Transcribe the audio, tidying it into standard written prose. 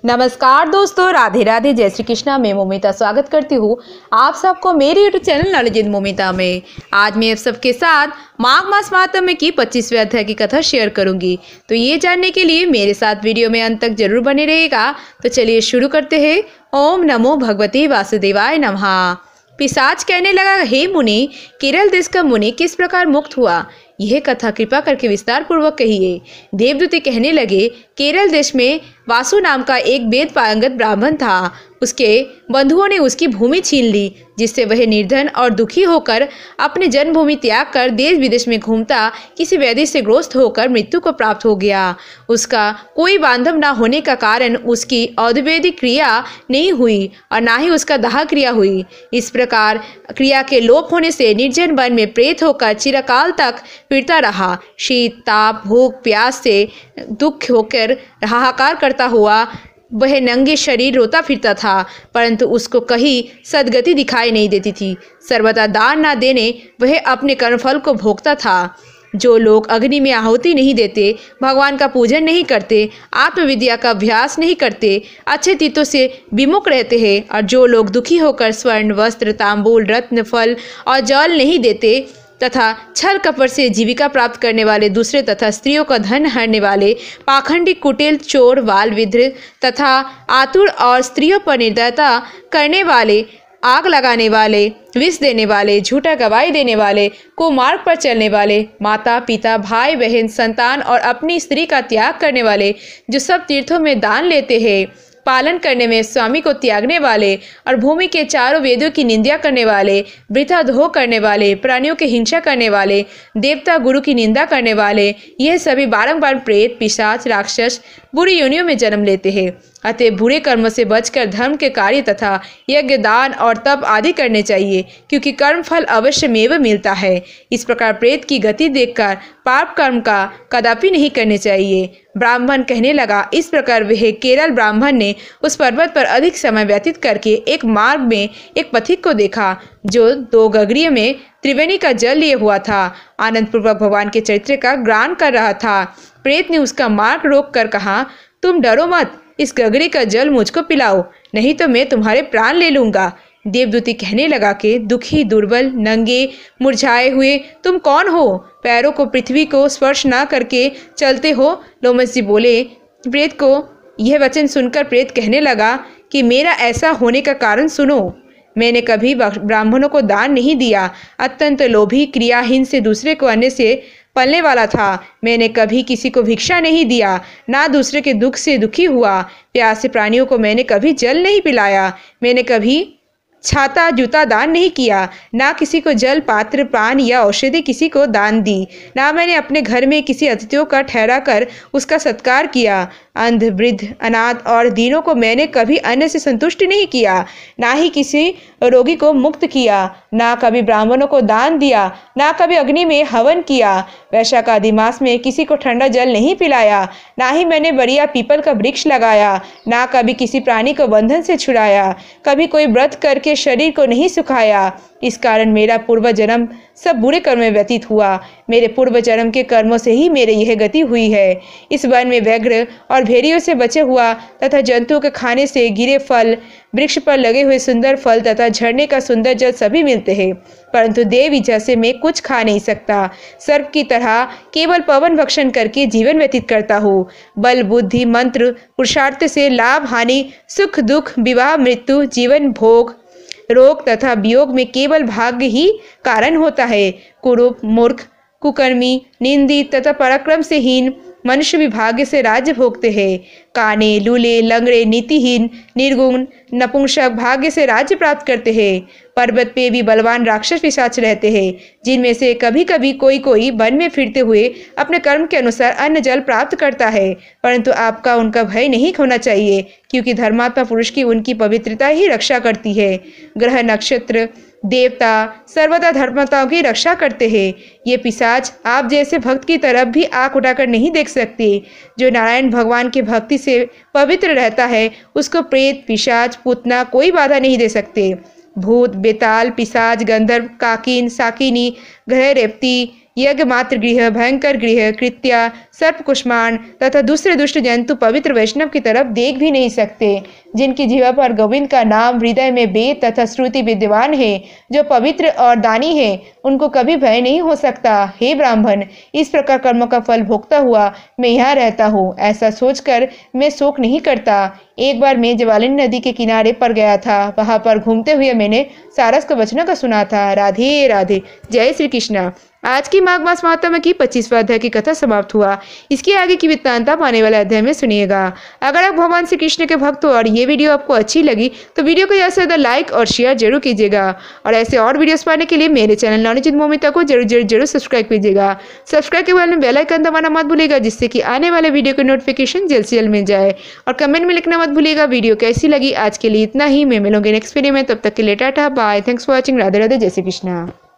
नमस्कार दोस्तों, राधे राधे, जय श्री कृष्णा। मैं मोमिता स्वागत करती हूँ आप सबको मेरे YouTube channel knowledge with Momita में। आज मैं आप सबके साथ माघ मास महात्म्य की 25वें अध्याय की कथा शेयर करूंगी। तो ये जानने के लिए मेरे साथ वीडियो में अंत तक जरूर बने रहेगा। तो चलिए शुरू करते हैं। ओम नमो भगवते वासुदेवाय नमः। पिशाच कहने लगा, हे मुनि, केरल देश का मुनि किस प्रकार मुक्त हुआ, यह कथा कृपा करके विस्तार पूर्वक कहिए। देवदूती कहने लगे, केरल देश में वासु नाम का एक वेद पारंगत ब्राह्मण था। उसके बंधुओं ने उसकी भूमि छीन ली, जिससे वह निर्धन और दुखी होकर अपने जन्मभूमि त्याग कर देश विदेश में घूमता किसी व्याधि से ग्रस्त होकर मृत्यु को प्राप्त हो गया। उसका कोई बांधव न होने का कारण उसकी औद्योगिक क्रिया नहीं हुई और ना ही उसका दाह क्रिया हुई। इस प्रकार क्रिया के लोप होने से निर्जन वन में प्रेत होकर चिरकाल तक फिरता रहा। शीत, ताप, भूख, प्यास से दुख होकर हाहाकार करता हुआ वह नंगे शरीर रोता फिरता था, परंतु उसको कहीं सद्गति दिखाई नहीं देती थी। सर्वदा दान न देने वह अपने कर्मफल को भोगता था। जो लोग अग्नि में आहुति नहीं देते, भगवान का पूजन नहीं करते, आत्मविद्या का अभ्यास नहीं करते, अच्छे तीतों से विमुख रहते हैं, और जो लोग दुखी होकर स्वर्ण, वस्त्र, तांबूल, रत्न, फल और जल नहीं देते तथा छल कपट से जीविका प्राप्त करने वाले दूसरे तथा स्त्रियों का धन हरने वाले पाखंडी, कुटिल, चोर, बाल विद्र तथा आतुर और स्त्रियों पर निर्दयता करने वाले, आग लगाने वाले, विष देने वाले, झूठा गवाही देने वाले, कुमार्ग पर चलने वाले, माता पिता, भाई बहन, संतान और अपनी स्त्री का त्याग करने वाले, जो सब तीर्थों में दान लेते हैं, पालन करने में स्वामी को त्यागने वाले और भूमि के चारों वेदों की निंदा करने वाले, वृथा धोह करने वाले, प्राणियों की हिंसा करने वाले, देवता गुरु की निंदा करने वाले, यह सभी बारंबार प्रेत, पिशाच, राक्षस, बुरी योनियों में जन्म लेते हैं। अतः बुरे कर्मों से बचकर धर्म के कार्य तथा यज्ञ, दान और तप आदि करने चाहिए, क्योंकि कर्म फल अवश्यमेव मिलता है। इस प्रकार प्रेत की गति देखकर पाप कर्म का कदापि नहीं करने चाहिए। ब्राह्मण कहने लगा, इस प्रकार वह केरल ब्राह्मण ने उस पर्वत पर अधिक समय व्यतीत करके एक मार्ग में एक पथिक को देखा, जो 2 गगरियों में त्रिवेणी का जल लिए हुआ था, आनंद पूर्वक भगवान के चरित्र का गान कर रहा था। प्रेत ने उसका मार्ग रोक कर कहा, तुम डरो मत, इस गगरी का जल मुझको पिलाओ, नहीं तो मैं तुम्हारे प्राण ले लूंगा। देवदूती कहने लगा कि दुखी, दुर्बल, नंगे, मुरझाए हुए तुम कौन हो, पैरों को पृथ्वी को स्पर्श ना करके चलते हो। लोमस जी बोले। प्रेत को यह वचन सुनकर प्रेत कहने लगा कि मेरा ऐसा होने का कारण सुनो। मैंने कभी ब्राह्मणों को दान नहीं दिया, अत्यंत लोभी, क्रियाहीन से दूसरे को अन्य से पलने वाला था। मैंने कभी किसी को भिक्षा नहीं दिया, ना दूसरे के दुख से दुखी हुआ। प्यासे प्राणियों को मैंने कभी जल नहीं पिलाया। मैंने कभी छाता, जूता दान नहीं किया, ना किसी को जल, पात्र, पान या औषधि किसी को दान दी। ना मैंने अपने घर में किसी अतिथियों का ठहरा कर उसका सत्कार किया। अंध, वृद्ध, अनाथ और दीनों को मैंने कभी अन्न से संतुष्ट नहीं किया, ना ही किसी रोगी को मुक्त किया। ना कभी ब्राह्मणों को दान दिया, ना कभी अग्नि में हवन किया। वैशाख आदि मास में किसी को ठंडा जल नहीं पिलाया, ना ही मैंने बढ़िया पीपल का वृक्ष लगाया। ना कभी किसी प्राणी को बंधन से छुड़ाया, कभी कोई व्रत करके शरीर को नहीं सुखाया। इस कारण मेरा पूर्व जन्म सब बुरे कर्म में व्यतीत हुआ। मेरे पूर्व जन्म के कर्मों से ही मेरे यह गति हुई है। इस वन में व्याघ्र और भेड़ियों से बचे हुआ तथा जंतुओं के खाने से गिरे फल, वृक्ष पर लगे हुए सुंदर फल तथा झरने का सुंदर जल सभी मिलते हैं, परंतु देव इच्छा से मैं कुछ खा नहीं सकता। सर्प की तरह केवल पवन भक्षण करके जीवन व्यतीत करता हूँ। बल, बुद्धि, मंत्र, पुरुषार्थ से लाभ, हानि, सुख, दुख, विवाह, मृत्यु, जीवन, भोग, रोग तथा वियोग में केवल भाग्य ही कारण होता है। कुरूप, मूर्ख, कुकर्मी, निंदी तथा पराक्रम से हीन मनुष्य भी भाग्य से राज्य भोगते हैं। काने, लूले, लंगड़े, नीतिहीन, निर्गुण, नपुंसक भाग्य से राज्य प्राप्त करते हैं। पर्वत पे भी बलवान राक्षस पिशाच रहते हैं, जिनमें से कभी कभी कोई वन में फिरते हुए अपने कर्म के अनुसार अन्न जल प्राप्त करता है, परंतु आपका उनका भय नहीं होना चाहिए, क्योंकि धर्मात्मा पुरुष की उनकी पवित्रता ही रक्षा करती है। ग्रह, नक्षत्र, देवता सर्वदा धर्मताओं की रक्षा करते हैं। ये पिशाच आप जैसे भक्त की तरफ भी आंख उठाकर नहीं देख सकते। जो नारायण भगवान की भक्ति से पवित्र रहता है, उसको प्रेत, पिशाच, पूतना कोई बाधा नहीं दे सकते। भूत, बेताल, पिशाच, गंधर्व, काकिन, साकिनी, ग्रह, रेवती, यज्ञ, मात्र गृह, भयंकर गृह, कृत्या, सर्प कुष्मांड तथा दूसरे दुष्ट जंतु पवित्र वैष्णव की तरफ देख भी नहीं सकते। जिनकी जीवा पर गोविंद का नाम, हृदय में वेद तथा श्रुति विद्यमान है, जो पवित्र और दानी है, उनको कभी भय नहीं हो सकता। हे ब्राह्मण, इस प्रकार कर्मों का फल भोगता हुआ मैं यहाँ रहता हूँ, ऐसा सोचकर मैं शोक नहीं करता। एक बार मैं ज्वालिनी नदी के किनारे पर गया था। वहां पर घूमते हुए मैंने सारस के वचनों का सुना था। राधे राधे। जय श्री कृष्णा। आज की माघ मास महात्म्य की 25वां अध्याय की कथा समाप्त हुआ। इसके आगे की वृत्तांत आप आने वाले अध्याय में सुनिएगा। अगर आप भगवान श्री कृष्ण के भक्त हो और ये वीडियो आपको अच्छी लगी तो वीडियो को ज़्यादा से ज़्यादा लाइक और शेयर जरूर कीजिएगा। और ऐसे और वीडियोस पाने के लिए मेरे चैनल नॉलेज विद मौमिता को जरूर सब्सक्राइब कीजिएगा। सब्सक्राइब के बाद में बेल आइकन दबाना मत भूलिएगा, जिससे कि आने वाले वीडियो की नोटिफिकेशन जल्द से जल्द मिल जाए। और कमेंट में लिखना मत भूलिएगा वीडियो कैसी लगी। आज के लिए इतना ही। मैं मिलूंगी नेक्स्ट वीडियो में, तब तक के लिए tata bye. Thanks for watching. Radhe Radhe. जय श्री कृष्णा।